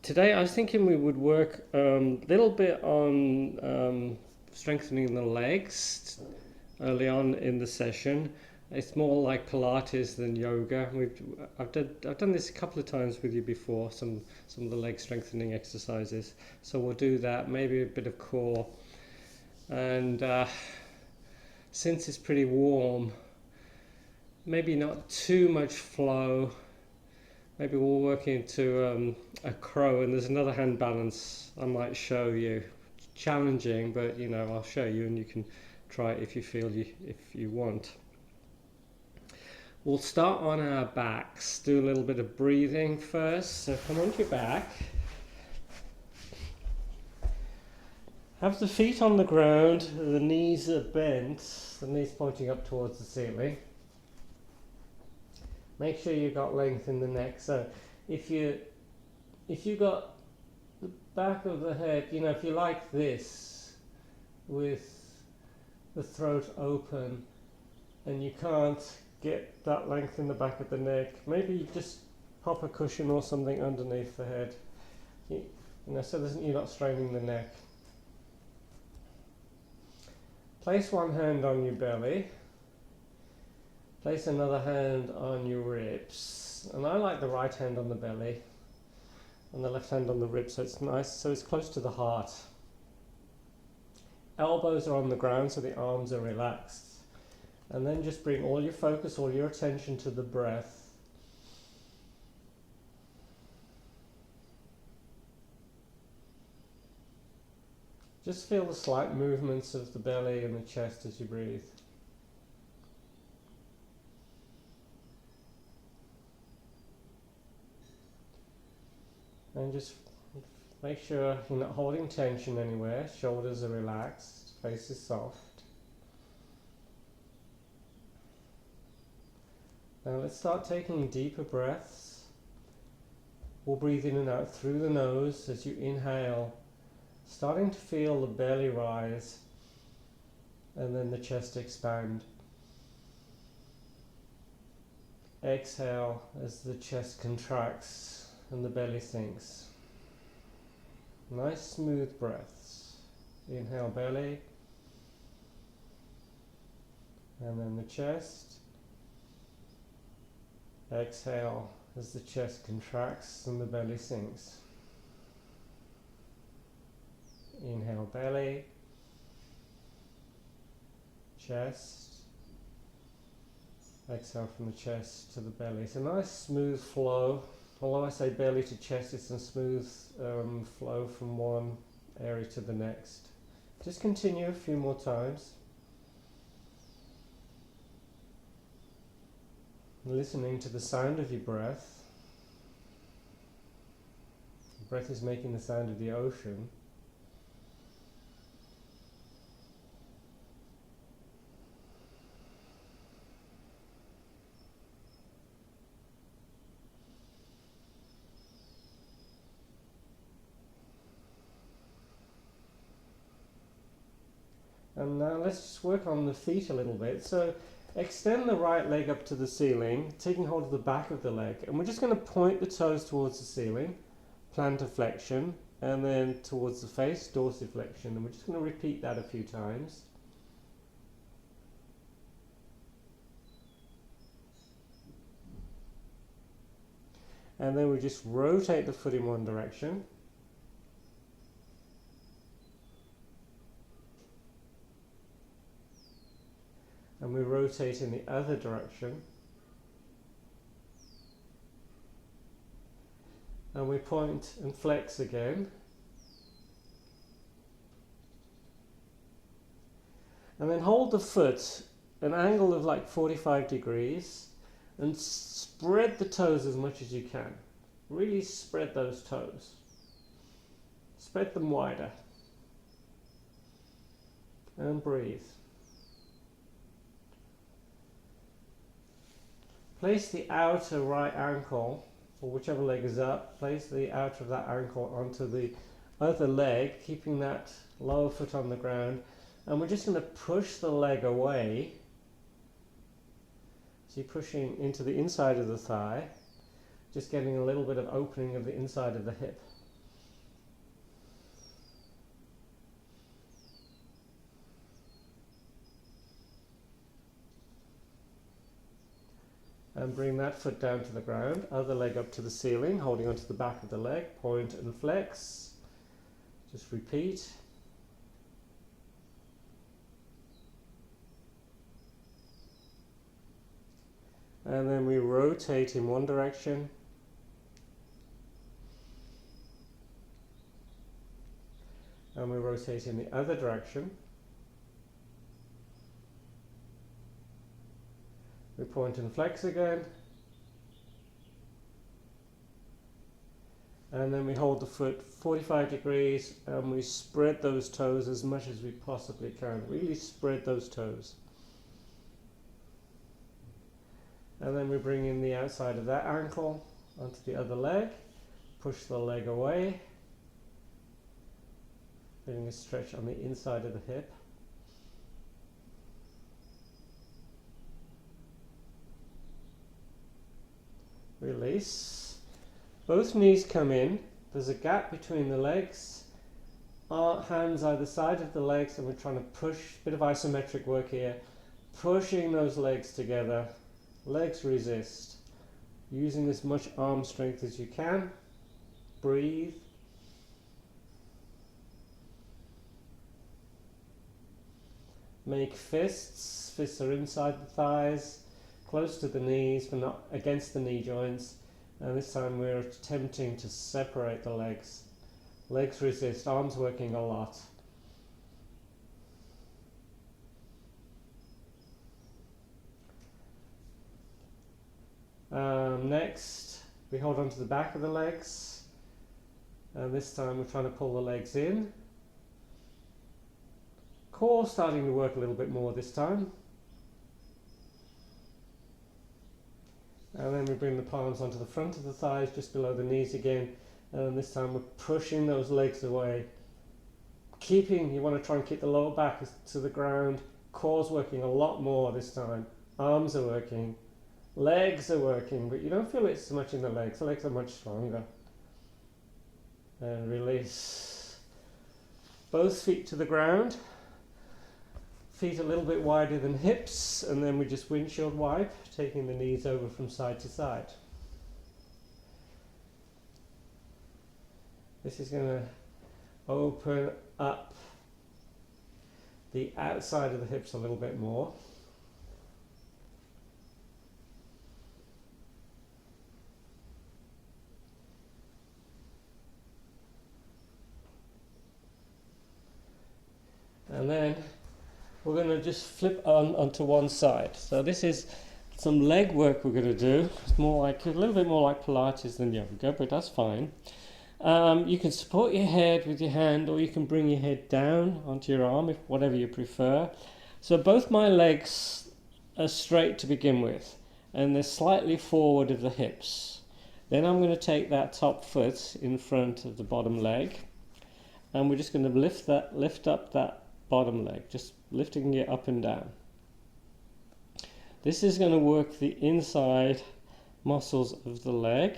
Today I was thinking we would work a little bit on strengthening the legs early on in the session. It's more like Pilates than yoga. I've done this a couple of times with you before, some of the leg strengthening exercises. So we'll do that, maybe a bit of core. And since it's pretty warm, maybe not too much flow. Maybe we'll work into a crow, and there's another hand balance I might show you. Challenging, but I'll show you, and you can try it if you feel if you want. We'll start on our backs. Do a little bit of breathing first. So come onto your back. Have the feet on the ground. The knees are bent. The knees pointing up towards the ceiling. Make sure you've got length in the neck. So if you got the back of the head, if you like this with the throat open and you can't get that length in the back of the neck, maybe you just pop a cushion or something underneath the head. So you're not straining the neck. Place one hand on your belly. Place another hand on your ribs, and I like the right hand on the belly and the left hand on the ribs, so it's nice, so it's close to the heart. Elbows are on the ground, so the arms are relaxed, and then just bring all your focus, all your attention to the breath. Just feel the slight movements of the belly and the chest as you breathe. And just make sure you're not holding tension anywhere. Shoulders are relaxed, face is soft. Now let's start taking deeper breaths. We'll breathe in and out through the nose as you inhale, starting to feel the belly rise and then the chest expand. Exhale as the chest contracts and the belly sinks. Nice smooth breaths. Inhale belly, and then the chest. Exhale as the chest contracts and the belly sinks. Inhale belly, chest. Exhale from the chest to the belly. It's a nice smooth flow. Although I say belly to chest, it's a smooth flow from one area to the next. Just continue a few more times. Listening to the sound of your breath. The breath is making the sound of the ocean. And now let's just work on the feet a little bit. So extend the right leg up to the ceiling, taking hold of the back of the leg. And we're just going to point the toes towards the ceiling, plantar flexion, and then towards the face, dorsiflexion. And we're just going to repeat that a few times. And then we just rotate the foot in one direction. And we rotate in the other direction. And we point and flex again. And then hold the foot an angle of like 45 degrees and spread the toes as much as you can. Really spread those toes. Spread them wider. And breathe. Place the outer right ankle, or whichever leg is up, place the outer of that ankle onto the other leg, keeping that lower foot on the ground. And we're just going to push the leg away. So you're pushing into the inside of the thigh, just getting a little bit of opening of the inside of the hip. And bring that foot down to the ground, other leg up to the ceiling, holding onto the back of the leg, point and flex. Just repeat. And then we rotate in one direction. And we rotate in the other direction. We point and flex again. And then we hold the foot 45 degrees and we spread those toes as much as we possibly can. Really spread those toes. And then we bring in the outside of that ankle onto the other leg. Push the leg away. Feeling a stretch on the inside of the hip. Release. Both knees come in. There's a gap between the legs. Our hands either side of the legs, and we're trying to push. A bit of isometric work here. Pushing those legs together. Legs resist. Using as much arm strength as you can. Breathe. Make fists. Fists are inside the thighs. Close to the knees, but not against the knee joints. And this time we're attempting to separate the legs. Legs resist, arms working a lot. Next, we hold on to the back of the legs. And this time we're trying to pull the legs in. Core starting to work a little bit more this time. And then we bring the palms onto the front of the thighs, just below the knees again. And this time we're pushing those legs away. You want to try and keep the lower back to the ground. Core's working a lot more this time. Arms are working. Legs are working, but you don't feel it so much in the legs. The legs are much stronger. And release. Both feet to the ground. Feet a little bit wider than hips, and then we just windshield wipe, taking the knees over from side to side. This is going to open up the outside of the hips a little bit more. And then we're going to just flip onto one side. So this is some leg work we're going to do. It's more like a little bit more like Pilates than yoga, but that's fine. You can support your head with your hand, or you can bring your head down onto your arm, whatever you prefer. So both my legs are straight to begin with, and they're slightly forward of the hips. Then I'm going to take that top foot in front of the bottom leg, and we're just going to lift up that bottom leg, just lifting it up and down. This is going to work the inside muscles of the leg.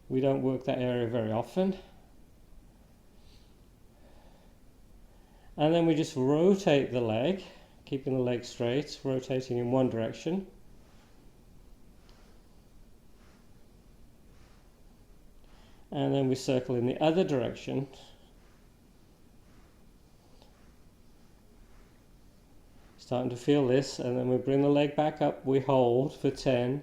We don't work that area very often. And then we just rotate the leg, keeping the leg straight, rotating in one direction. And then we circle in the other direction. Starting to feel this, and then we bring the leg back up, we hold for 10,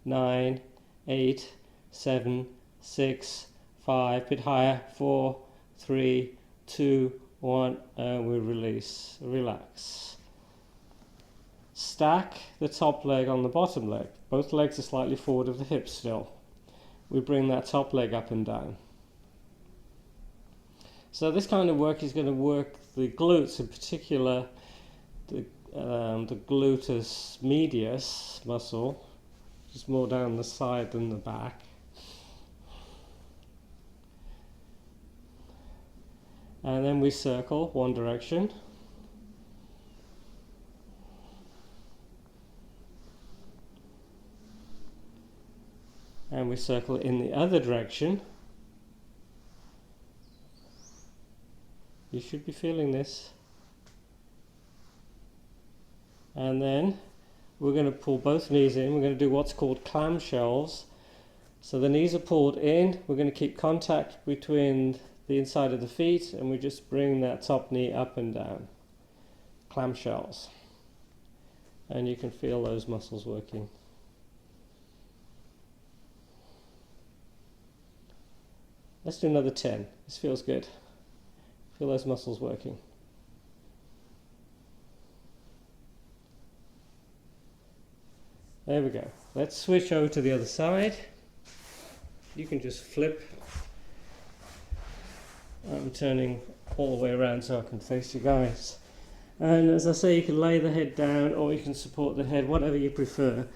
9, 8, 7, 6, 5, bit higher, 4, 3, 2, 1, and we release, relax. Stack the top leg on the bottom leg. Both legs are slightly forward of the hips still. We bring that top leg up and down. So this kind of work is going to work the glutes, in particular the gluteus medius muscle, just more down the side than the back. And then we circle one direction. And we circle in the other direction. You should be feeling this. And then we're going to pull both knees in. We're going to do what's called clamshells. So the knees are pulled in. We're going to keep contact between the inside of the feet, and we just bring that top knee up and down. Clamshells. And you can feel those muscles working. Let's do another 10. This feels good. Feel those muscles working. There we go. Let's switch over to the other side. You can just flip. I'm turning all the way around so I can face you guys. And as I say, you can lay the head down or you can support the head, whatever you prefer.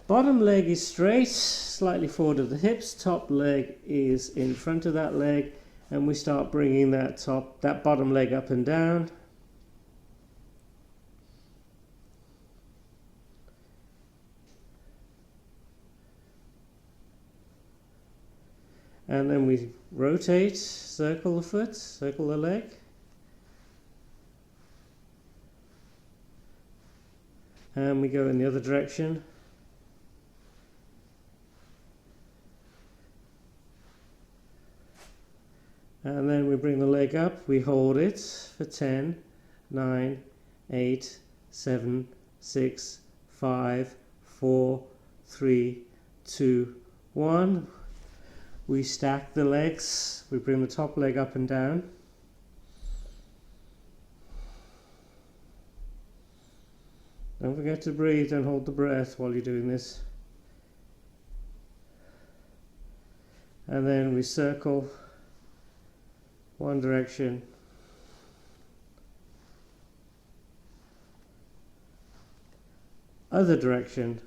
Bottom leg is straight, slightly forward of the hips. Top leg is in front of that leg, and we start bringing that bottom leg up and down. And then we rotate, circle the foot, circle the leg. And we go in the other direction. And then we bring the leg up, we hold it for 10, 9, 8, 7, 6, 5, 4, 3, 2, 1. We stack the legs, we bring the top leg up and down. Don't forget to breathe and hold the breath while you're doing this. And then we circle one direction, other direction,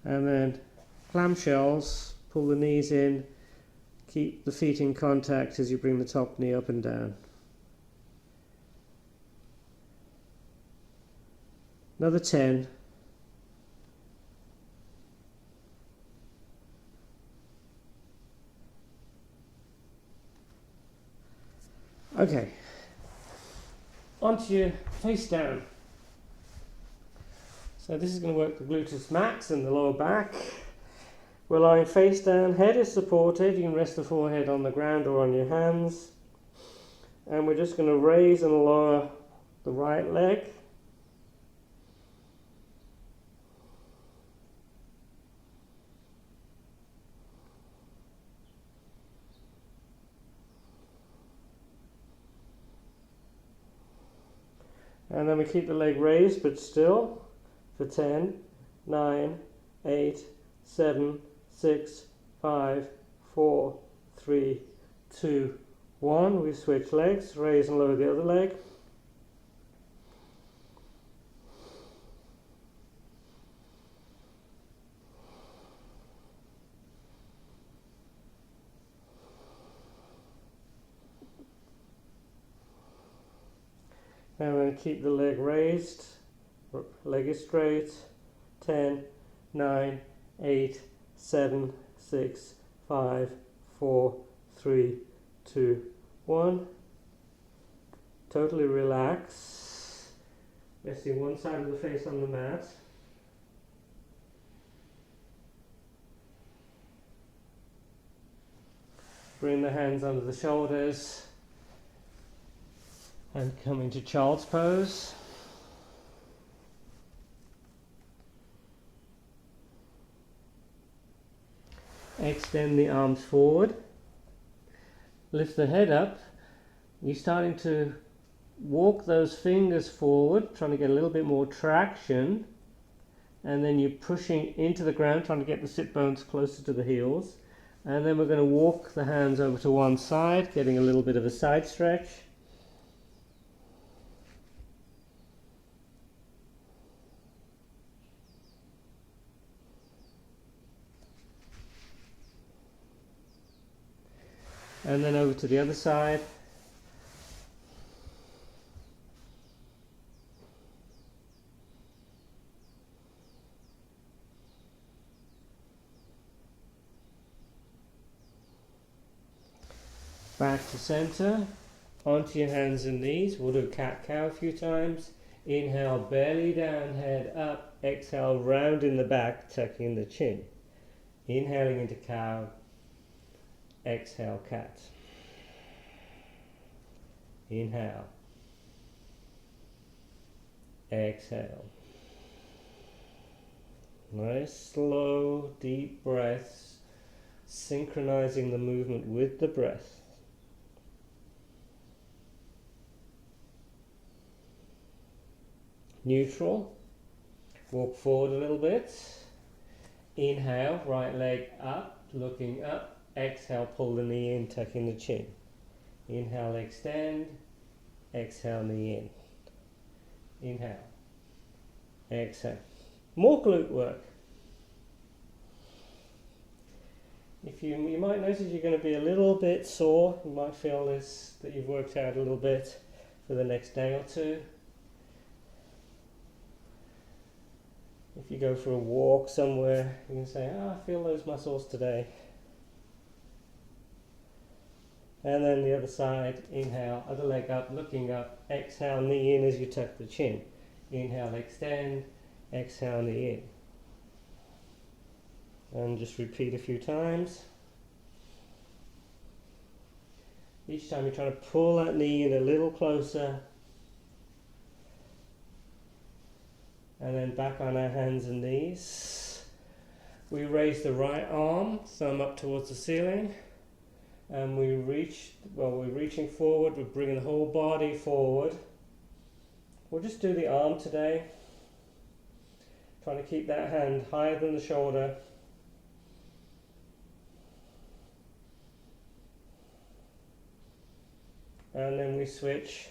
and then clamshells, pull the knees in, keep the feet in contact as you bring the top knee up and down. Another 10. Okay, onto your face down. So this is going to work the gluteus max and the lower back. We're lying face down, head is supported. You can rest the forehead on the ground or on your hands. And we're just going to raise and lower the right leg. And then we keep the leg raised but still for 10, 9, 8, 7, 6, 5, 4, 3, 2, 1. We switch legs, raise and lower the other leg. And we're going to keep the leg raised, leg is straight, 10, 9, 8, 7, 6, 5, 4, 3, 2, 1. Totally relax. Resting one side of the face on the mat. Bring the hands under the shoulders. And come into child's pose. Extend the arms forward. Lift the head up. You're starting to walk those fingers forward, trying to get a little bit more traction. And then you're pushing into the ground, trying to get the sit bones closer to the heels. And then we're going to walk the hands over to one side, getting a little bit of a side stretch. And then over to the other side. Back to center. Onto your hands and knees. We'll do cat-cow a few times. Inhale, belly down, head up. Exhale, round in the back, tucking the chin. Inhaling into cow. Exhale, cat. Inhale. Exhale. Nice, slow, deep breaths, synchronizing the movement with the breath. Neutral. Walk forward a little bit. Inhale, right leg up, looking up. Exhale, pull the knee in, tucking the chin. Inhale, extend. Exhale, knee in. Inhale. Exhale. More glute work. You might notice you're going to be a little bit sore. You might feel this, that you've worked out a little bit for the next day or two. If you go for a walk somewhere, you can say, I feel those muscles today. And then the other side, inhale, other leg up, looking up, exhale, knee in as you tuck the chin. Inhale, extend, exhale, knee in. And just repeat a few times. Each time you're trying to pull that knee in a little closer. And then back on our hands and knees. We raise the right arm, thumb up towards the ceiling. And we're reaching forward, we're bringing the whole body forward. We'll just do the arm today. Trying to keep that hand higher than the shoulder. And then we switch.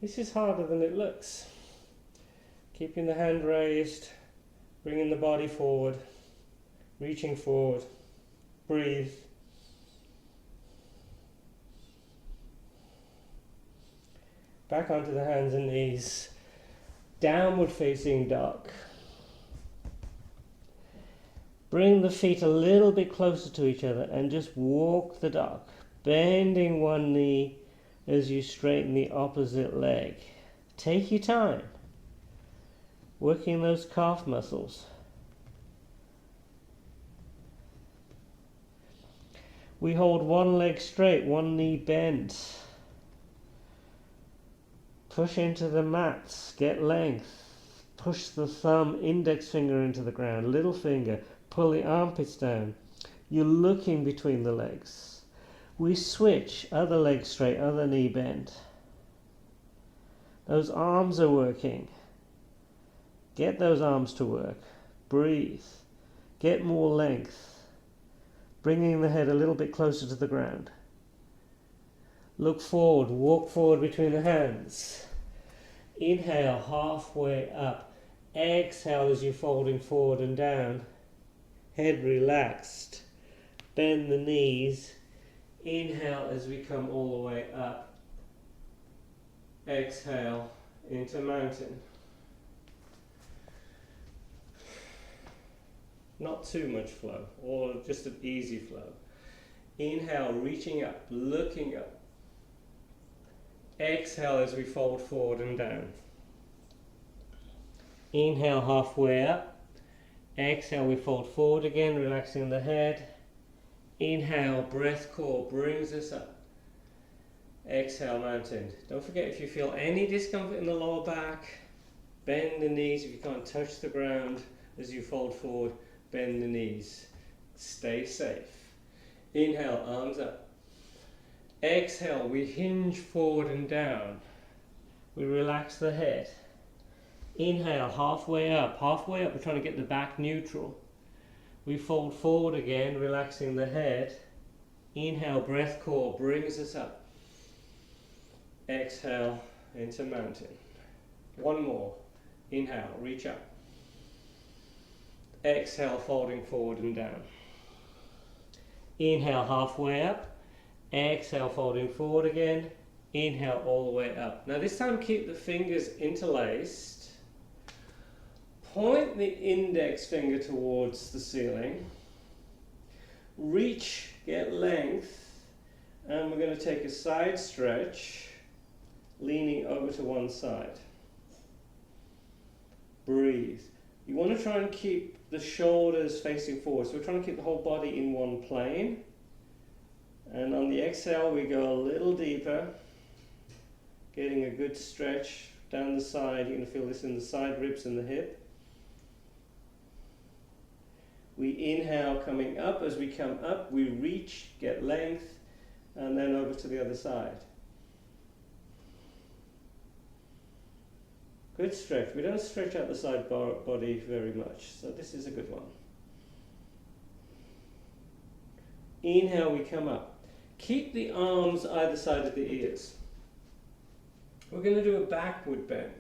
This is harder than it looks. Keeping the hand raised, bringing the body forward, reaching forward. Breathe. Back onto the hands and knees. Downward facing dog. Bring the feet a little bit closer to each other and just walk the dog. Bending one knee as you straighten the opposite leg. Take your time. Working those calf muscles. We hold one leg straight, one knee bent. Push into the mats, get length. Push the thumb, index finger into the ground, little finger. Pull the armpits down. You're looking between the legs. We switch, other leg straight, other knee bent. Those arms are working. Get those arms to work. Breathe. Get more length. Bringing the head a little bit closer to the ground. Look forward. Walk forward between the hands. Inhale, halfway up. Exhale as you're folding forward and down. Head relaxed. Bend the knees. Inhale as we come all the way up. Exhale into mountain. Not too much flow, or just an easy flow. Inhale, reaching up, looking up. Exhale as we fold forward and down. Inhale, halfway up. Exhale, we fold forward again, relaxing the head. Inhale, breath core brings us up. Exhale, mountain. Don't forget, if you feel any discomfort in the lower back, bend the knees. If you can't touch the ground as you fold forward, bend the knees. Stay safe. Inhale, arms up. Exhale, we hinge forward and down. We relax the head. Inhale, halfway up. Halfway up, we're trying to get the back neutral. We fold forward again, relaxing the head. Inhale, breath core brings us up. Exhale into mountain. One more. Inhale, reach up. Exhale, folding forward and down. Inhale, halfway up. Exhale, folding forward again. Inhale, all the way up. Now this time keep the fingers interlaced. Point the index finger towards the ceiling. Reach, get length. And we're going to take a side stretch, leaning over to one side. Breathe. You want to try and keep the shoulders facing forward. So we're trying to keep the whole body in one plane. And on the exhale, we go a little deeper, getting a good stretch down the side. You're going to feel this in the side ribs and the hip. We inhale coming up. As we come up, we reach, get length, and then over to the other side. Good stretch. We don't stretch out the side body very much, so this is a good one. Inhale, we come up. Keep the arms either side of the ears. We're going to do a backward bend.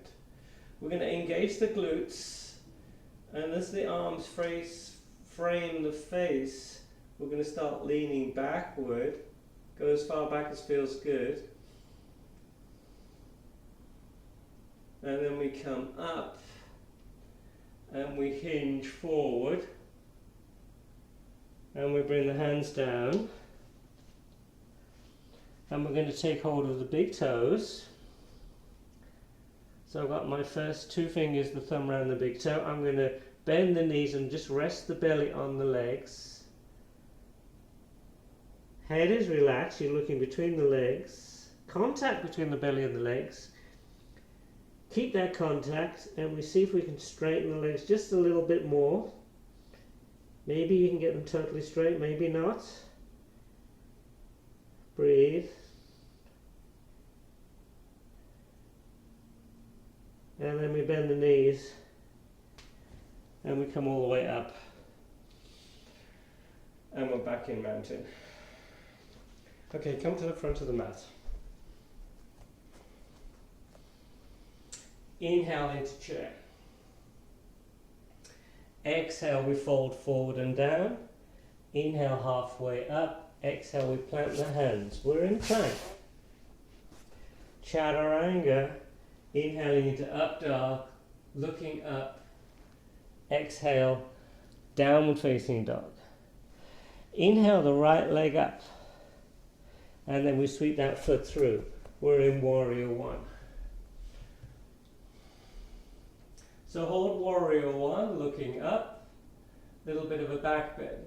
We're going to engage the glutes, and as the arms frame the face, we're going to start leaning backward. Go as far back as feels good. And then we come up and we hinge forward and we bring the hands down, and we're going to take hold of the big toes. So I've got my first two fingers, the thumb around the big toe. I'm going to bend the knees and just rest the belly on the legs. Head is relaxed, you're looking between the legs. Contact between the belly and the legs. Keep that contact, and we see if we can straighten the legs just a little bit more. Maybe you can get them totally straight, maybe not. Breathe. And then we bend the knees, and we come all the way up. And we're back in mountain. Okay, come to the front of the mat. Inhale into chair. Exhale, we fold forward and down. Inhale, halfway up. Exhale, we plant the hands. We're in plank. Chaturanga. Inhaling into up dog, looking up. Exhale, downward facing dog. Inhale the right leg up, and then we sweep that foot through. We're in warrior one. So hold warrior one, looking up, little bit of a back bend.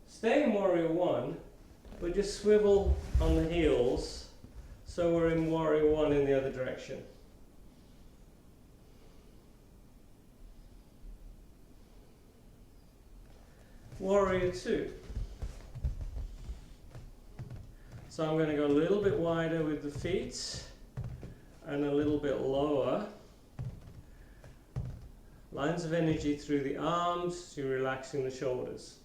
Stay in warrior one, but just swivel on the heels, so we're in warrior one in the other direction. Warrior two. So I'm going to go a little bit wider with the feet and a little bit lower. Lines of energy through the arms, you're relaxing the shoulders.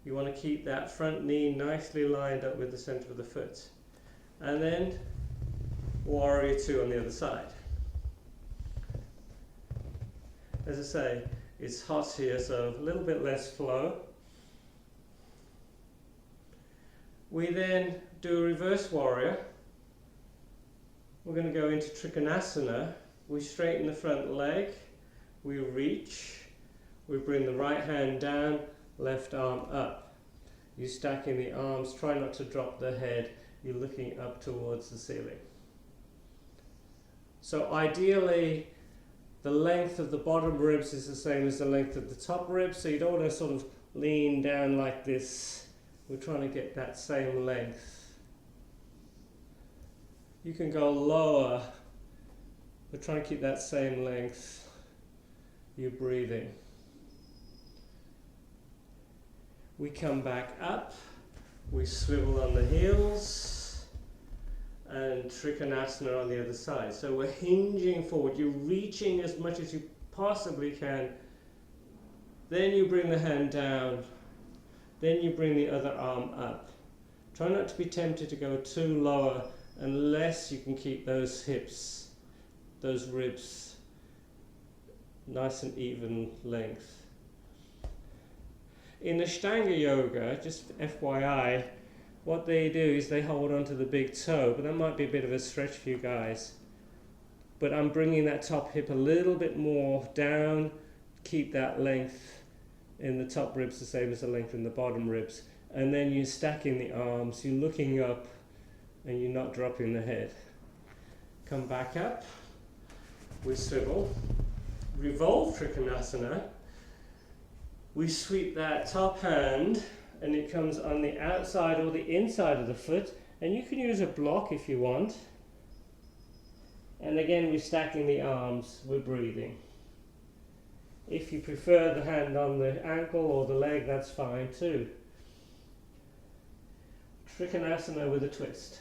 You want to keep that front knee nicely lined up with the center of the foot. And then warrior two on the other side. As I say, it's hot here, so a little bit less flow. We then do a reverse warrior. We're going to go into Trikonasana. We straighten the front leg, we reach, we bring the right hand down, left arm up. You're stacking the arms, try not to drop the head, you're looking up towards the ceiling. So ideally, the length of the bottom ribs is the same as the length of the top ribs, so you don't want to sort of lean down like this. We're trying to get that same length. You can go lower, but try and keep that same length. You're breathing. We come back up, we swivel on the heels, and Trikonasana on the other side. So we're hinging forward, you're reaching as much as you possibly can. Then you bring the hand down, then you bring the other arm up. Try not to be tempted to go too lower unless you can keep those hips, those ribs, nice and even length. In Ashtanga yoga, just FYI, what they do is they hold onto the big toe, but that might be a bit of a stretch for you guys. But I'm bringing that top hip a little bit more down, keep that length in the top ribs the same as the length in the bottom ribs. And then you're stacking the arms, you're looking up and you're not dropping the head. Come back up, we swivel, revolve Trikonasana. We sweep that top hand and it comes on the outside or the inside of the foot, and you can use a block if you want. And again, we're stacking the arms, we're breathing. If you prefer the hand on the ankle or the leg, that's fine too. Trikonasana with a twist.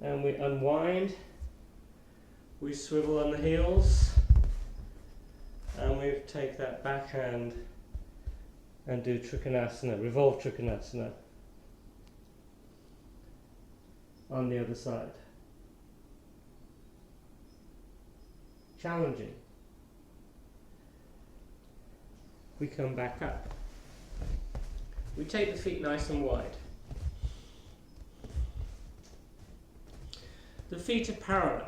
And we unwind, we swivel on the heels, and we take that back hand and do Trikonasana, revolve Trikonasana on the other side. Challenging. We come back up. We take the feet nice and wide. The feet are parallel.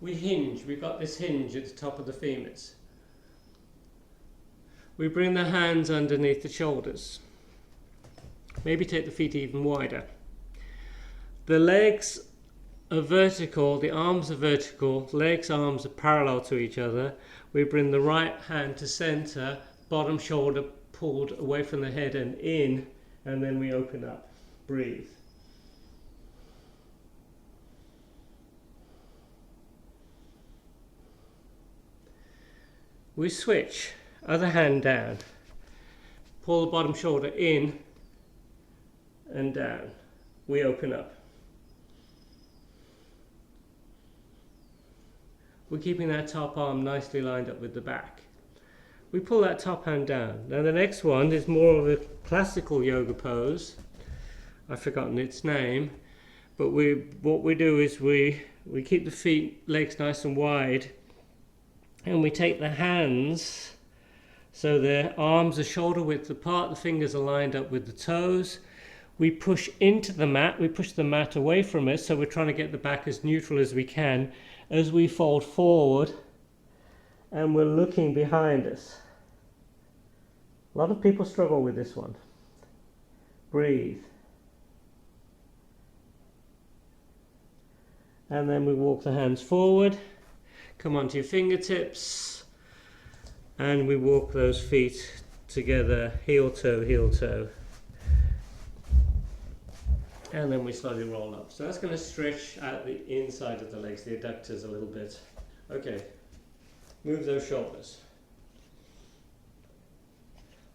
We hinge, we've got this hinge at the top of the femurs. We bring the hands underneath the shoulders. Maybe take the feet even wider. The legs are vertical, the arms are vertical, legs, arms are parallel to each other. We bring the right hand to center, bottom shoulder pulled away from the head and in, and then we open up. Breathe. We switch, other hand down, pull the bottom shoulder in and down. We open up. We're keeping that top arm nicely lined up with the back. We pull that top hand down. Now the next one is more of a classical yoga pose. I've forgotten its name, but what we do is we keep the feet, legs nice and wide, and we take the hands so the arms are shoulder width apart, the fingers are lined up with the toes. We push into the mat, we push the mat away from us, so we're trying to get the back as neutral as we can as we fold forward, and we're looking behind us. A lot of people struggle with this one. Breathe. And then we walk the hands forward, come onto your fingertips, and we walk those feet together, heel toe, heel toe. And then we slowly roll up. So that's going to stretch out the inside of the legs, the adductors a little bit. Okay, move those shoulders.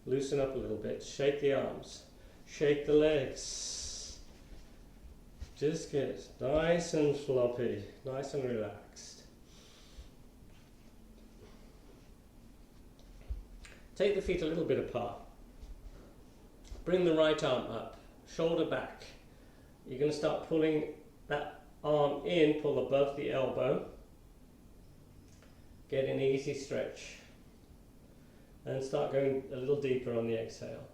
Loosen up a little bit, shake the arms, shake the legs. Just get it nice and floppy, nice and relaxed. Take the feet a little bit apart. Bring the right arm up, shoulder back. You're going to start pulling that arm in, pull above the elbow. Get an easy stretch. And start going a little deeper on the exhale.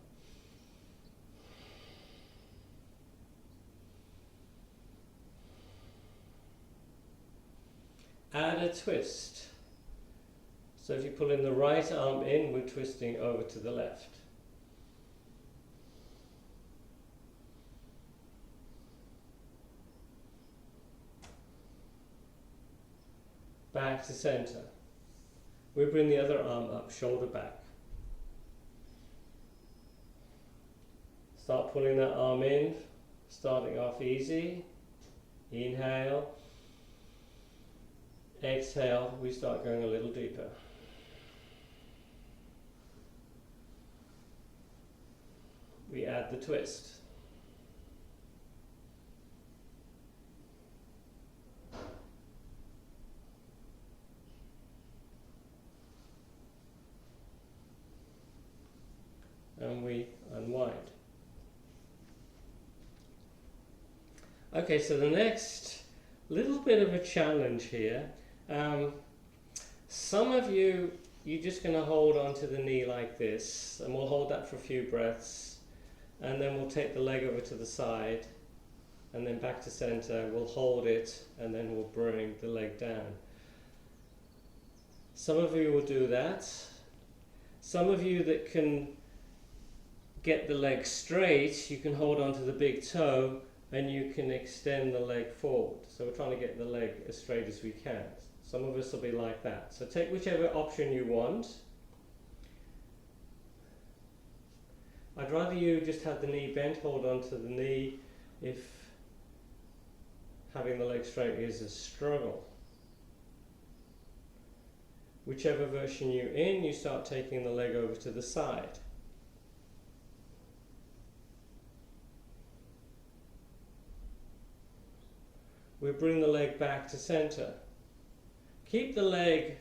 Add a twist. So if you pull in the right arm in, we're twisting over to the left. Back to center. We bring the other arm up, shoulder back. Start pulling that arm in, starting off easy. Inhale. Exhale, we start going a little deeper. We add the twist. And we unwind. Okay, so the next little bit of a challenge here. Some of you're just going to hold onto the knee like this, and we'll hold that for a few breaths, and then we'll take the leg over to the side, and then back to center. We'll hold it, and then we'll bring the leg down. Some of you will do that. Some of you that can get the leg straight, you can hold on to the big toe and you can extend the leg forward. So we're trying to get the leg as straight as we can. Some of us will be like that. So take whichever option you want. I'd rather you just have the knee bent, hold on to the knee if having the leg straight is a struggle. Whichever version you're in, you start taking the leg over to the side. We bring the leg back to center. Keep the leg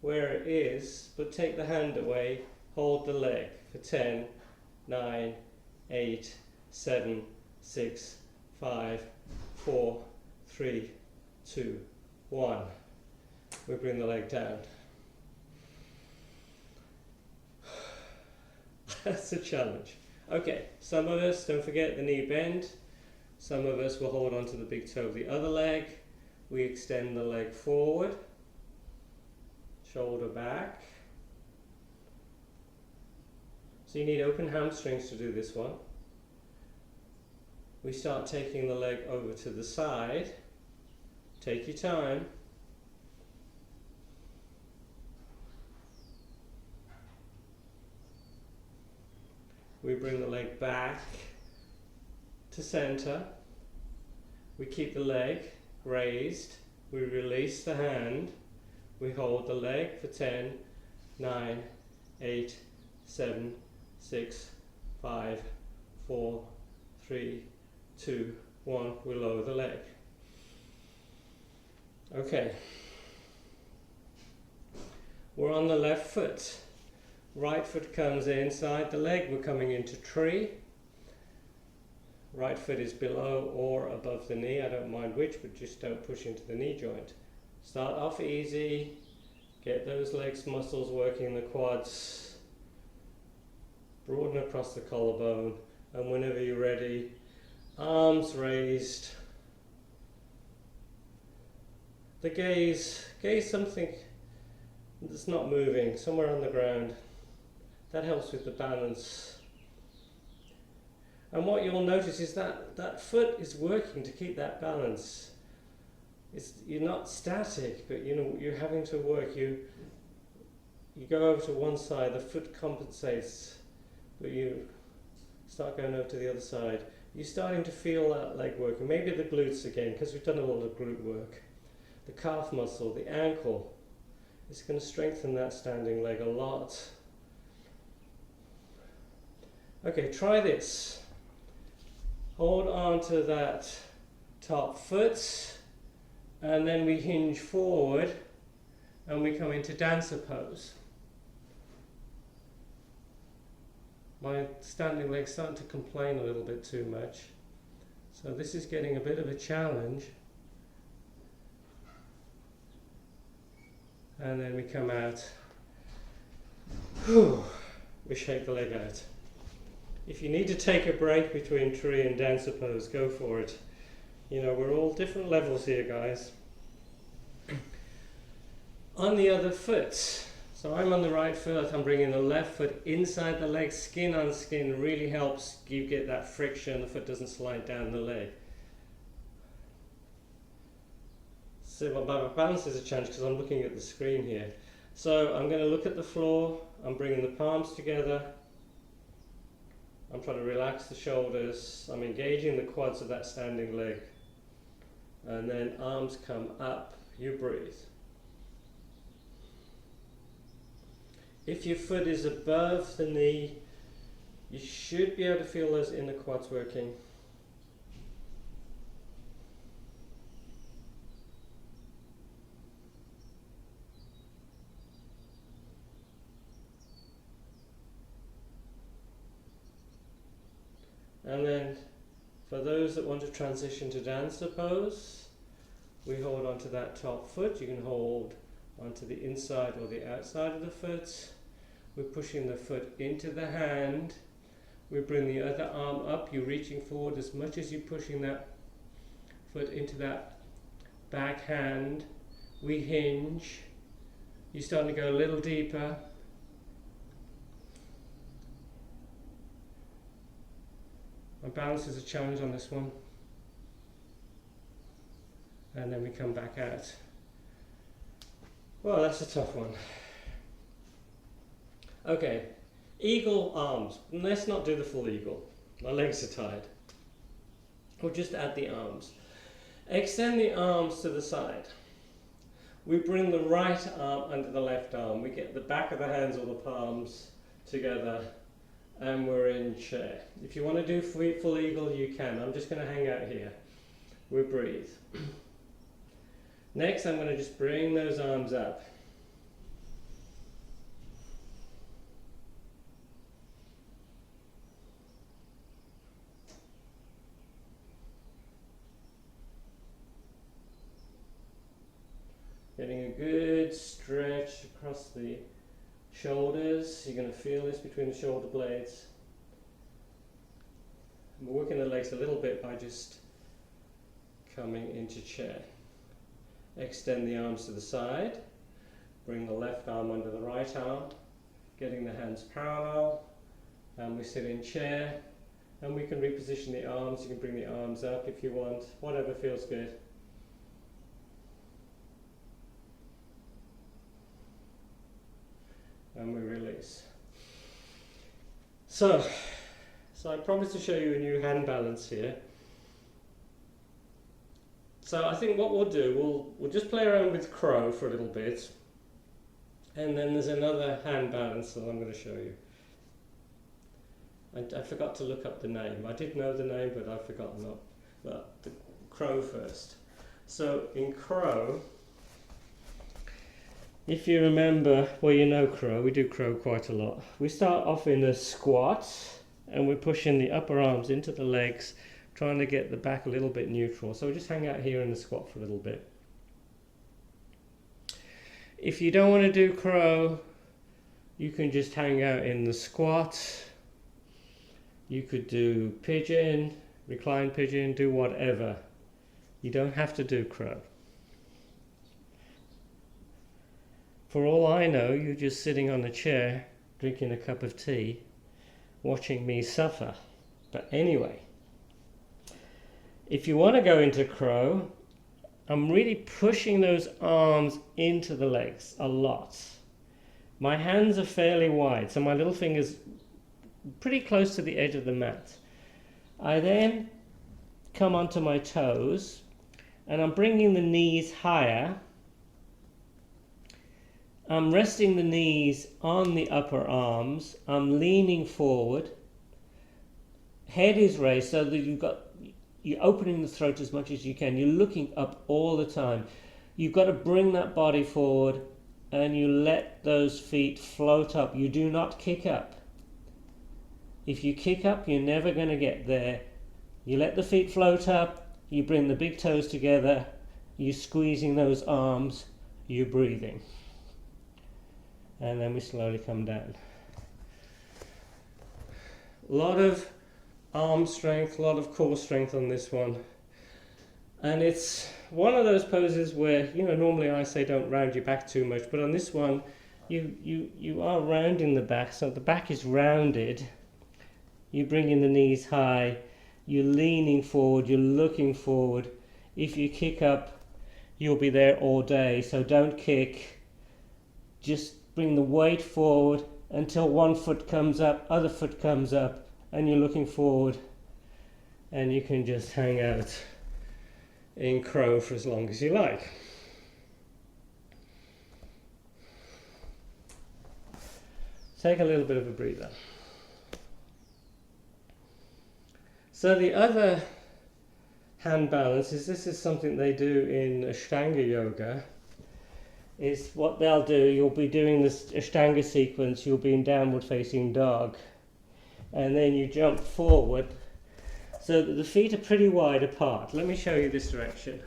where it is, but take the hand away, hold the leg for 10, 9, 8, 7, 6, 5, 4, 3, 2, 1. We bring the leg down. That's a challenge. Okay, some of us, don't forget the knee bend. Some of us will hold on to the big toe of the other leg. We extend the leg forward, shoulder back. So you need open hamstrings to do this one. We start taking the leg over to the side. Take your time. We bring the leg back to center. We keep the leg raised. We release the hand. We hold the leg for 10, 9, 8, 7, 6, 5, 4, 3, 2, 1. We lower the leg. Okay. We're on the left foot. Right foot comes inside the leg. We're coming into tree. Right foot is below or above the knee. I don't mind which, but just don't push into the knee joint. Start off easy. Get those legs muscles working, the quads. Broaden across the collarbone. And whenever you're ready, arms raised. The gaze something that's not moving, somewhere on the ground. That helps with the balance. And what you'll notice is that that foot is working to keep that balance. You're not static, but you're having to work. You go over to one side, the foot compensates, but you start going over to the other side. You're starting to feel that leg working. Maybe the glutes again, because we've done a lot of glute work. The calf muscle, the ankle. It's going to strengthen that standing leg a lot. Okay, try this. Hold on to that top foot, and then we hinge forward and we come into dancer pose. My standing leg's starting to complain a little bit too much, so this is getting a bit of a challenge. And then we come out. We shake the leg out. If you need to take a break between tree and dancer pose, go for it. We're all different levels here, guys. On the other foot, so I'm on the right foot, I'm bringing the left foot inside the leg, skin on skin, really helps you get that friction, the foot doesn't slide down the leg. So my balance is a challenge because I'm looking at the screen here. So I'm going to look at the floor, I'm bringing the palms together. I'm trying to relax the shoulders. I'm engaging the quads of that standing leg. And then arms come up. You breathe. If your foot is above the knee, you should be able to feel those inner quads working. And then for those that want to transition to dancer pose, we hold onto that top foot. You can hold onto the inside or the outside of the foot. We're pushing the foot into the hand. We bring the other arm up. You're reaching forward as much as you're pushing that foot into that back hand. We hinge. You're starting to go a little deeper. My balance is a challenge on this one. And then we come back out. Well, that's a tough one. Okay, eagle arms. Let's not do the full eagle. My legs are tired. We'll just add the arms. Extend the arms to the side. We bring the right arm under the left arm. We get the back of the hands or the palms together and we're in chair. If you want to do full eagle, you can. I'm just going to hang out here. We breathe. Next, I'm going to just bring those arms up. Getting a good stretch across the shoulders. You're going to feel this between the shoulder blades. And we're working the legs a little bit by just coming into chair. Extend the arms to the side. Bring the left arm under the right arm. Getting the hands parallel. And we sit in chair. And we can reposition the arms. You can bring the arms up if you want. Whatever feels good. And we release. So I promised to show you a new hand balance here. So I think what we'll do, we'll just play around with crow for a little bit, and then there's another hand balance that I'm going to show you. I forgot to look up the name. I did know the name, but I've forgotten it. But the crow first. So in crow, if you remember, well, you know crow, we do crow quite a lot. We start off in a squat and we're pushing the upper arms into the legs, trying to get the back a little bit neutral. So we just hang out here in the squat for a little bit. If you don't want to do crow, you can just hang out in the squat. You could do pigeon, recline pigeon, do whatever. You don't have to do crow. For all I know, you're just sitting on a chair, drinking a cup of tea, watching me suffer. But anyway, if you want to go into crow, I'm really pushing those arms into the legs a lot. My hands are fairly wide, so my little finger's pretty close to the edge of the mat. I then come onto my toes, and I'm bringing the knees higher. I'm resting the knees on the upper arms. I'm leaning forward. Head is raised so that you're opening the throat as much as you can. You're looking up all the time. You've got to bring that body forward and you let those feet float up. You do not kick up. If you kick up, you're never going to get there. You let the feet float up. You bring the big toes together. You're squeezing those arms. You're breathing. And then we slowly come down. A lot of arm strength, a lot of core strength on this one. And it's one of those poses where, normally I say don't round your back too much, but on this one, you are rounding the back, so the back is rounded. You're bringing the knees high, you're leaning forward, you're looking forward. If you kick up, you'll be there all day, so don't kick. Just bring the weight forward until one foot comes up, other foot comes up, and you're looking forward. And you can just hang out in crow for as long as you like. Take a little bit of a breather. So the other hand balance this is something they do in Ashtanga yoga. Is what they'll do, you'll be doing this Ashtanga sequence, you'll be in downward facing dog, and then you jump forward so that the feet are pretty wide apart. Let me show you this direction.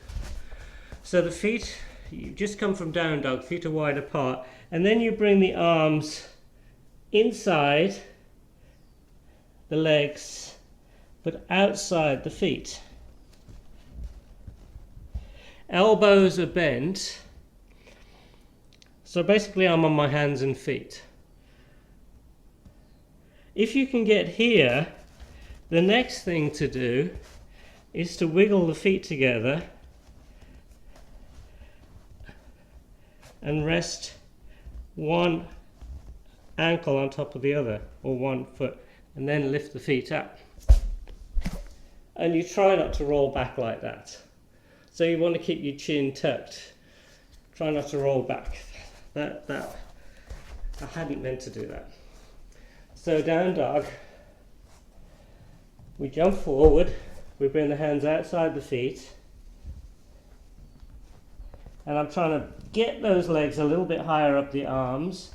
So the feet, you just come from down dog, feet are wide apart, and then you bring the arms inside the legs but outside the feet. Elbows are bent. So basically I'm on my hands and feet. If you can get here, the next thing to do is to wiggle the feet together and rest one ankle on top of the other, or one foot, and then lift the feet up. And you try not to roll back like that. So you want to keep your chin tucked. Try not to roll back. I hadn't meant to do that. So down dog, we jump forward, we bring the hands outside the feet, and I'm trying to get those legs a little bit higher up the arms.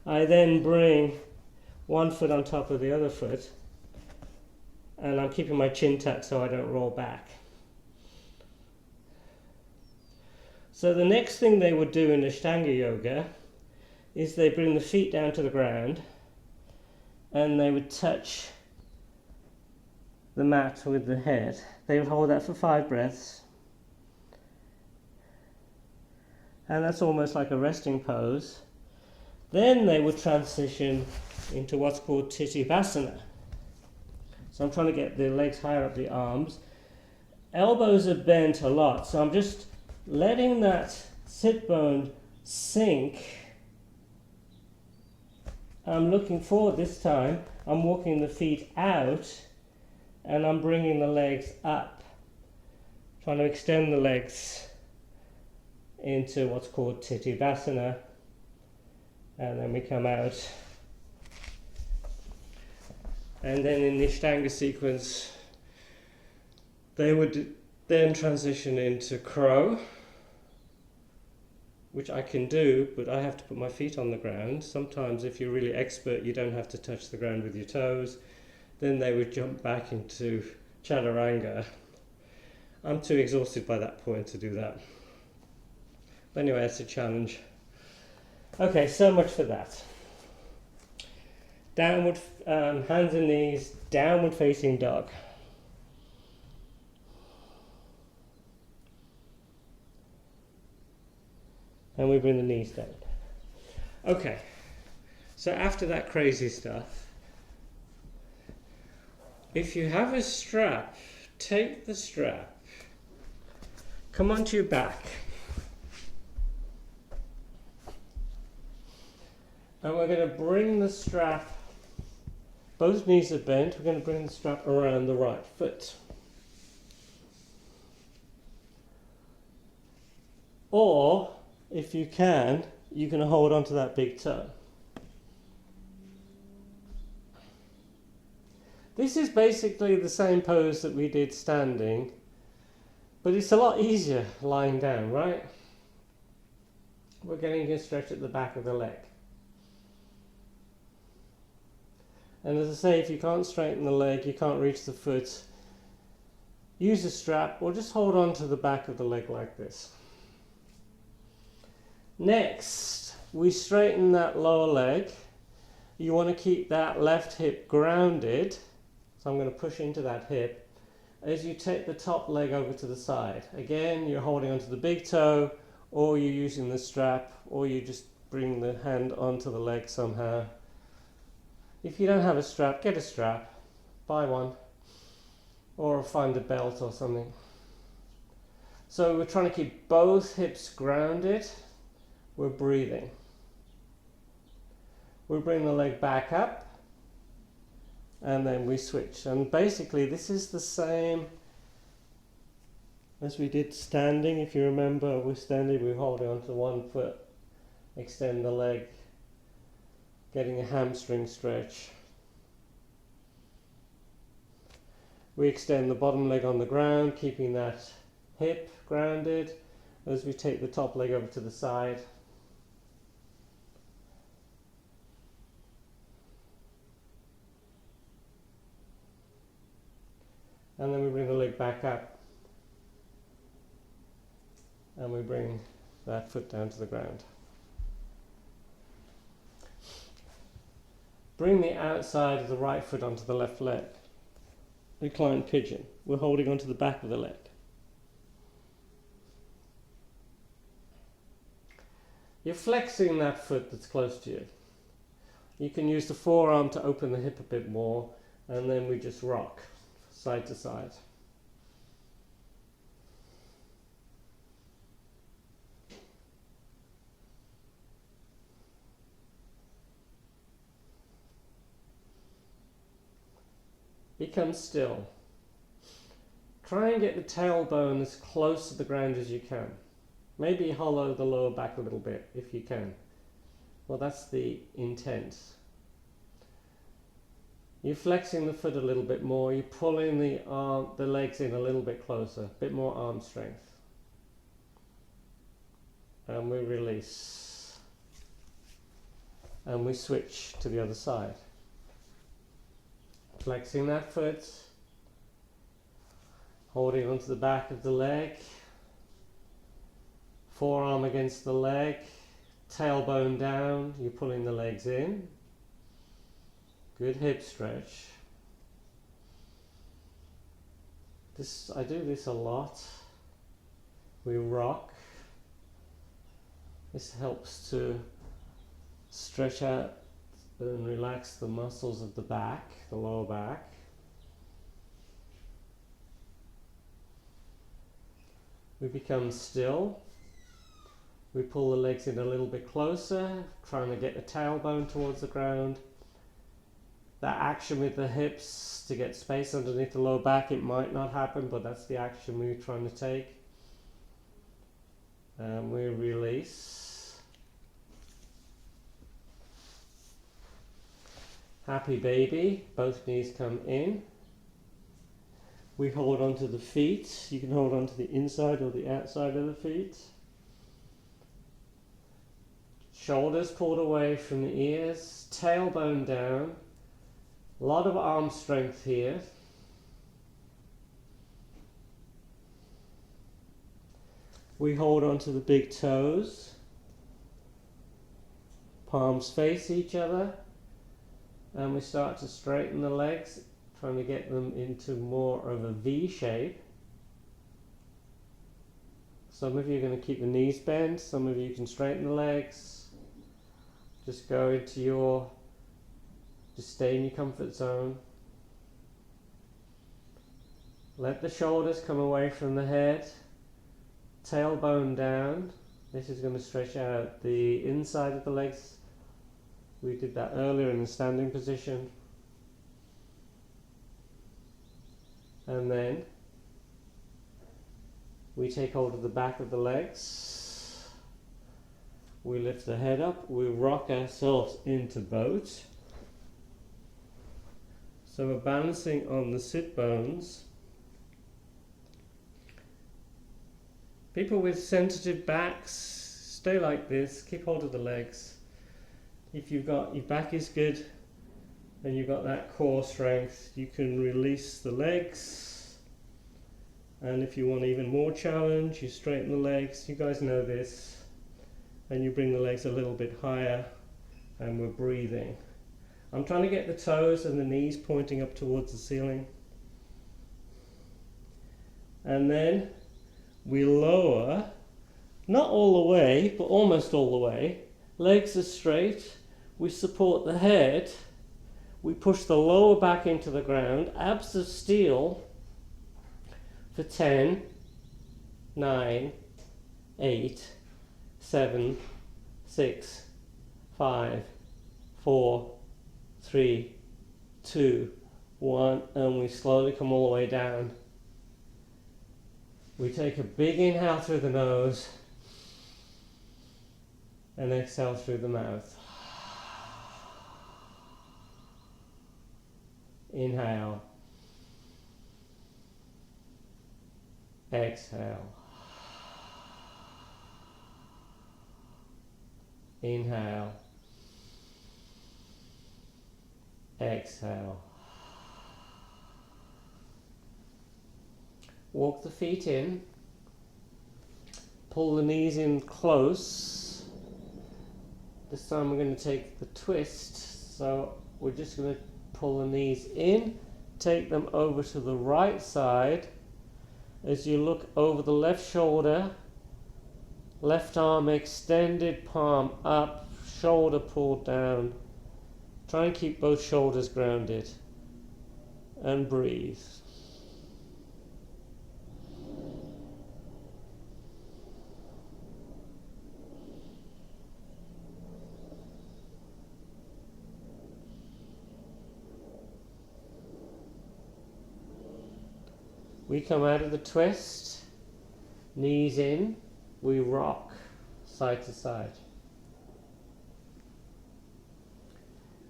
I then bring one foot on top of the other foot, and I'm keeping my chin tucked so I don't roll back. So the next thing they would do in Ashtanga yoga is they bring the feet down to the ground and they would touch the mat with the head. They would hold that for 5 breaths. And that's almost like a resting pose. Then they would transition into what's called Tittibasana. So I'm trying to get the legs higher up the arms. Elbows are bent a lot, so I'm just letting that sit bone sink. I'm looking forward this time. I'm walking the feet out and I'm bringing the legs up. Trying to extend the legs into what's called Tittibasana. And then we come out. And then in the Ashtanga sequence, they would then transition into crow, which I can do, but I have to put my feet on the ground. Sometimes if you're really expert, you don't have to touch the ground with your toes. Then they would jump back into chaturanga. I'm too exhausted by that point to do that. But anyway, it's a challenge. Okay, so much for that. Downward, hands and knees, downward facing dog. And we bring the knees down. Okay, so after that crazy stuff, if you have a strap, take the strap, come onto your back, and we're going to bring the strap, both knees are bent, we're going to bring the strap around the right foot. Or, if you can hold on to that big toe. This is basically the same pose that we did standing, but it's a lot easier lying down, right? We're getting a stretch at the back of the leg. And as I say, if you can't straighten the leg, you can't reach the foot, use a strap or just hold on to the back of the leg like this. Next, we straighten that lower leg. You want to keep that left hip grounded. So I'm going to push into that hip. As you take the top leg over to the side. Again, you're holding onto the big toe, or you're using the strap, or you just bring the hand onto the leg somehow. If you don't have a strap, get a strap. Buy one. Or find a belt or something. So we're trying to keep both hips grounded. We're breathing. We bring the leg back up and then we switch. And basically this is the same as we did standing. If you remember, we're standing, we're holding onto one foot, extend the leg, getting a hamstring stretch. We extend the bottom leg on the ground, keeping that hip grounded as we take the top leg over to the side. And then we bring the leg back up and we bring that foot down to the ground. Bring the outside of the right foot onto the left leg. Reclined pigeon. We're holding onto the back of the leg. You're flexing that foot that's close to you. You can use the forearm to open the hip a bit more, and then we just rock side to side. Become still. Try and get the tailbone as close to the ground as you can. Maybe hollow the lower back a little bit if you can. Well, that's the intent. You're flexing the foot a little bit more. You're pulling the legs in a little bit closer. A bit more arm strength. And we release. And we switch to the other side. Flexing that foot. Holding onto the back of the leg. Forearm against the leg. Tailbone down. You're pulling the legs in. Good hip stretch. I do this a lot. We rock. This helps to stretch out and relax the muscles of the back, the lower back. We become still. We pull the legs in a little bit closer, trying to get the tailbone towards the ground. That action with the hips to get space underneath the lower back, it might not happen, but that's the action we're trying to take. And we release. Happy baby, both knees come in. We hold onto the feet. You can hold onto the inside or the outside of the feet. Shoulders pulled away from the ears, tailbone down. A lot of arm strength here. We hold onto the big toes. Palms face each other. And we start to straighten the legs, trying to get them into more of a V shape. Some of you are going to keep the knees bent, some of you can straighten the legs. Just go into just stay in your comfort zone. Let the shoulders come away from the head, tailbone down. This is going to stretch out the inside of the legs. We did that earlier in the standing position. And then we take hold of the back of the legs. We lift the head up. We rock ourselves into boat. So we're balancing on the sit bones. People with sensitive backs, stay like this. Keep hold of the legs. If you've got your back is good and you've got that core strength, you can release the legs. And if you want even more challenge, you straighten the legs. You guys know this. And you bring the legs a little bit higher and we're breathing. I'm trying to get the toes and the knees pointing up towards the ceiling. And then we lower, not all the way, but almost all the way. Legs are straight. We support the head. We push the lower back into the ground. Abs of steel for 10, 9, 8, 7, 6, 5, 4, 3, 2, 1, and we slowly come all the way down. We take a big inhale through the nose and exhale through the mouth. Inhale. Exhale. Inhale. Exhale. Walk the feet in. Pull the knees in close. This time we're going to take the twist. So we're just going to pull the knees in, take them over to the right side. As you look over the left shoulder, Left arm extended, palm up, shoulder pulled down. Try and keep both shoulders grounded. And breathe. We come out of the twist, knees in, we rock side to side.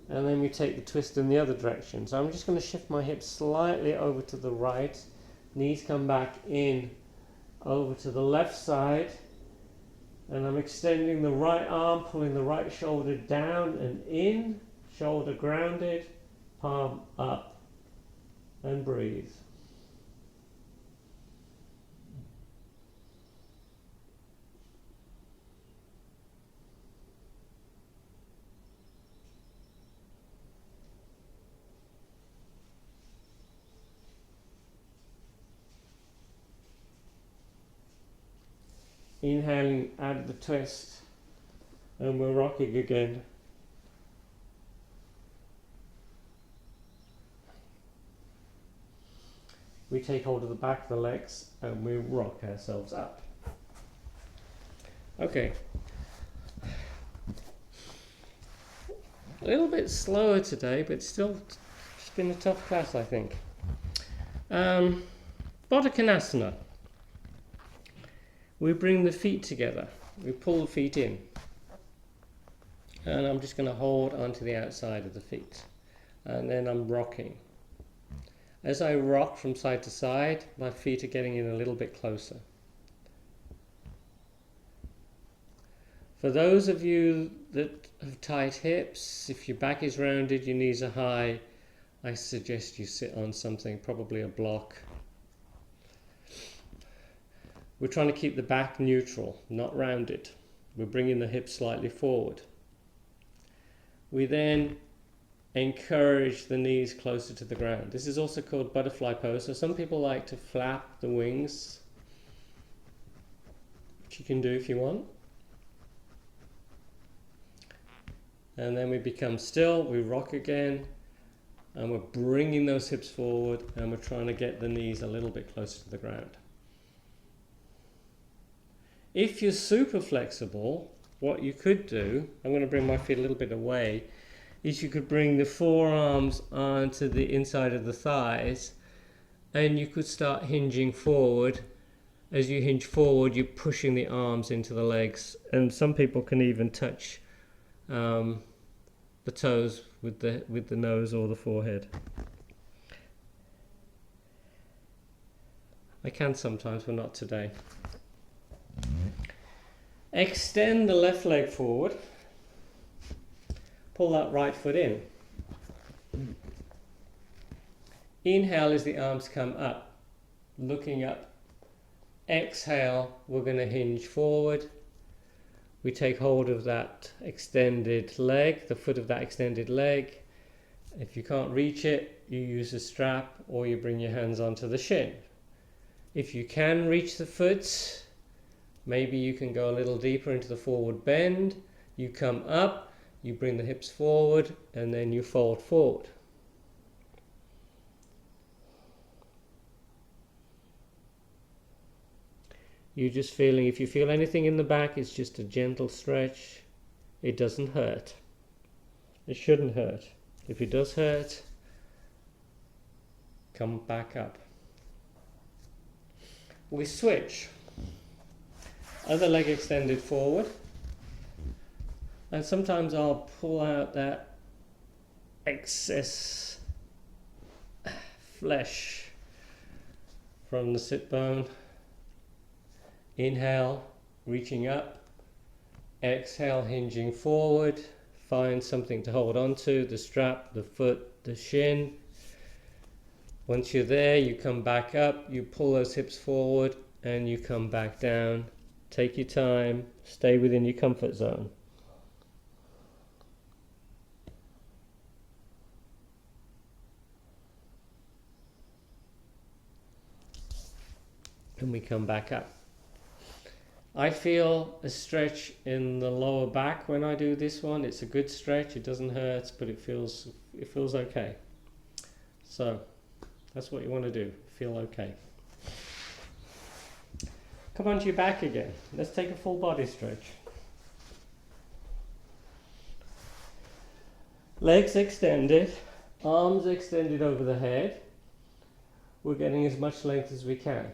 And then we take the twist in the other direction. So I'm just going to shift my hips slightly over to the right, knees come back in, over to the left side, and I'm extending the right arm, pulling the right shoulder down and in, shoulder grounded, palm up, and breathe. Inhaling out of the twist, and we're rocking again. We take hold of the back of the legs and we rock ourselves up. Okay. A little bit slower today, but still it's been a tough class, I think. Bhujapidasana. We bring the feet together. We pull the feet in. And I'm just going to hold onto the outside of the feet. And then I'm rocking. As I rock from side to side, my feet are getting in a little bit closer. For those of you that have tight hips, if your back is rounded, your knees are high, I suggest you sit on something, probably a block. We're trying to keep the back neutral, not rounded. We're bringing the hips slightly forward. We then encourage the knees closer to the ground. This is also called butterfly pose. So some people like to flap the wings, which you can do if you want. And then we become still, we rock again, and we're bringing those hips forward, and we're trying to get the knees a little bit closer to the ground. If you're super flexible, what you could do, I'm going to bring my feet a little bit away, is you could bring the forearms onto the inside of the thighs, and you could start hinging forward. As you hinge forward, you're pushing the arms into the legs, and some people can even touch the toes with the nose or the forehead. I can sometimes, but not today. Extend the left leg forward. Pull that right foot in. Inhale as the arms come up, looking up. Exhale, we're going to hinge forward. We take hold of that extended leg, the foot of that extended leg. If you can't reach it, you use a strap or you bring your hands onto the shin. If you can reach the foot, maybe you can go a little deeper into the forward bend. You come up, you bring the hips forward, and then you fold forward. You're just feeling, if you feel anything in the back, it's just a gentle stretch. It doesn't hurt. It shouldn't hurt. If it does hurt, come back up. We switch. Other leg extended forward. And sometimes I'll pull out that excess flesh from the sit bone. Inhale, reaching up. Exhale, hinging forward. Find something to hold on to, the strap, the foot, the shin. Once you're there, you come back up, you pull those hips forward, and you come back down. Take your time, stay within your comfort zone. And we come back up. I feel a stretch in the lower back when I do this one. It's a good stretch. It doesn't hurt, but it feels okay. So that's what you want to do. Feel okay. Come onto your back again. Let's take a full body stretch. Legs extended, arms extended over the head. We're getting as much length as we can.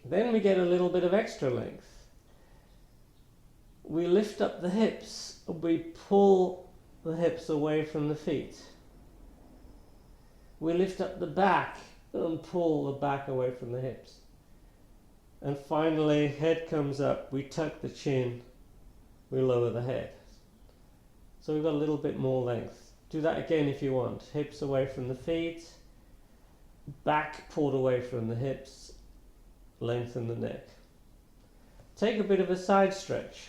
Then we get a little bit of extra length. We lift up the hips. We pull the hips away from the feet. We lift up the back and pull the back away from the hips. And finally, head comes up. We tuck the chin. We lower the head. So we've got a little bit more length. Do that again if you want. Hips away from the feet. Back pulled away from the hips. Lengthen the neck. Take a bit of a side stretch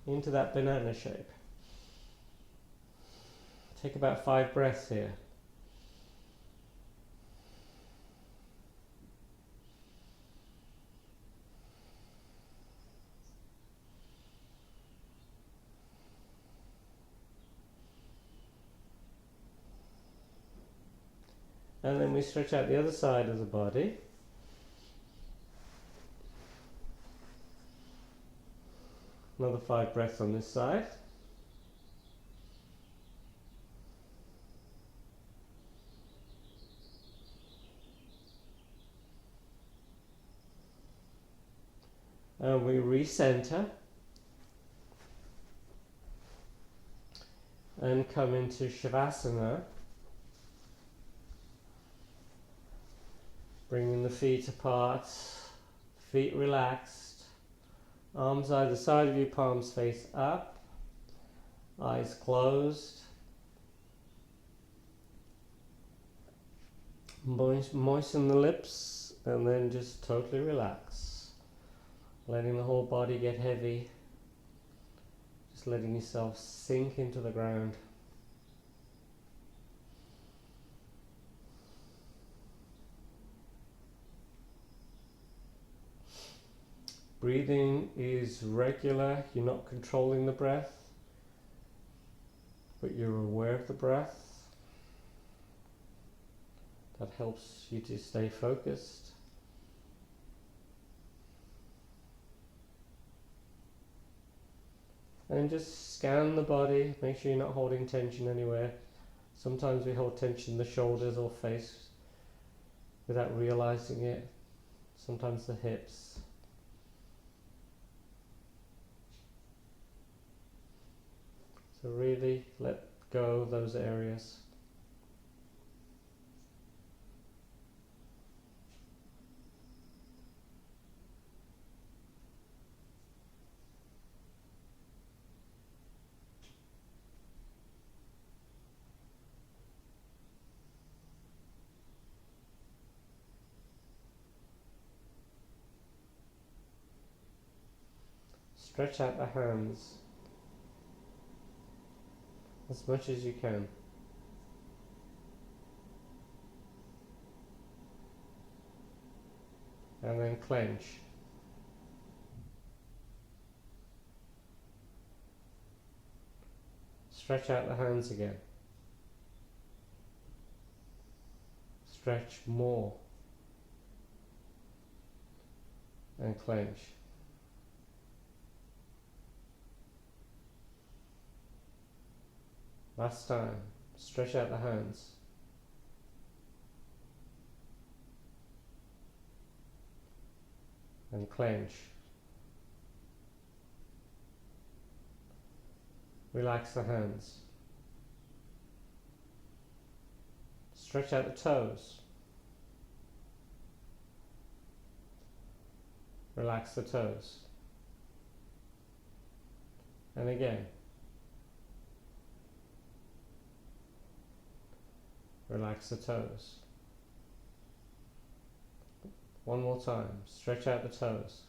into that banana shape. Take about 5 breaths here. And then we stretch out the other side of the body. Another 5 breaths on this side. And we recenter and come into Shavasana, bringing the feet apart, feet relaxed. Arms either side of you, palms face up, eyes closed. Moisten the lips and then just totally relax. Letting the whole body get heavy. Just letting yourself sink into the ground. Breathing is regular, you're not controlling the breath, but you're aware of the breath. That helps you to stay focused. And just scan the body, make sure you're not holding tension anywhere. Sometimes we hold tension in the shoulders or face without realizing it. Sometimes the hips. So really let go of those areas. Stretch out the hands as much as you can. And then clench. Stretch out the hands again. Stretch more. And clench. Last time, stretch out the hands. And clench. Relax the hands. Stretch out the toes. Relax the toes. And again. Relax the toes. One more time. Stretch out the toes.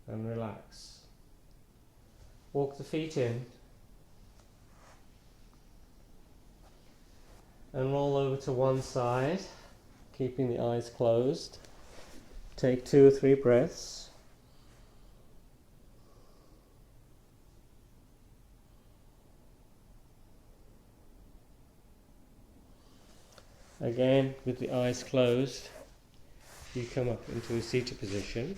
And relax. Walk the feet in. and roll over to one side, keeping the eyes closed. Take 2 or 3 breaths. Again, with the eyes closed, you come up into a seated position.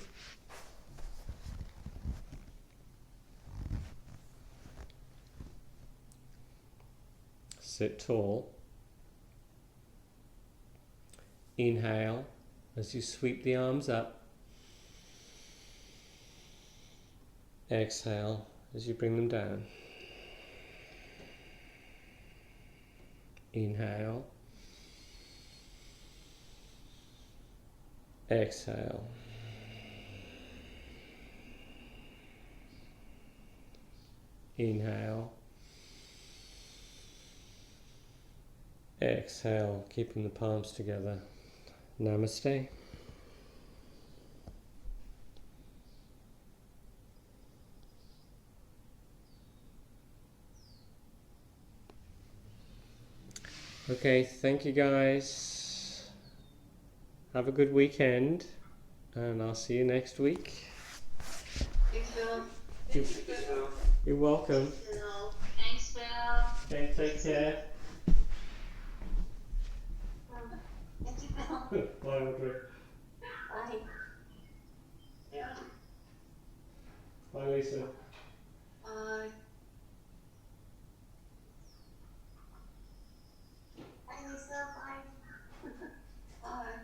Sit tall. Inhale as you sweep the arms up. Exhale as you bring them down. Inhale. Exhale. Inhale. Exhale, keeping the palms together. Namaste. Okay, thank you guys. Have a good weekend, and I'll see you next week. Thanks, Phil. You're welcome. Thanks, Phil. Okay, take care. Thank you, Phil. Bye, Audrey. Bye. Yeah. Bye, Lisa. Bye. Bye, Lisa. Bye. Bye.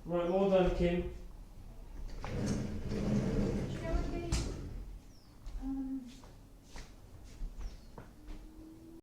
Right, well done, Kim.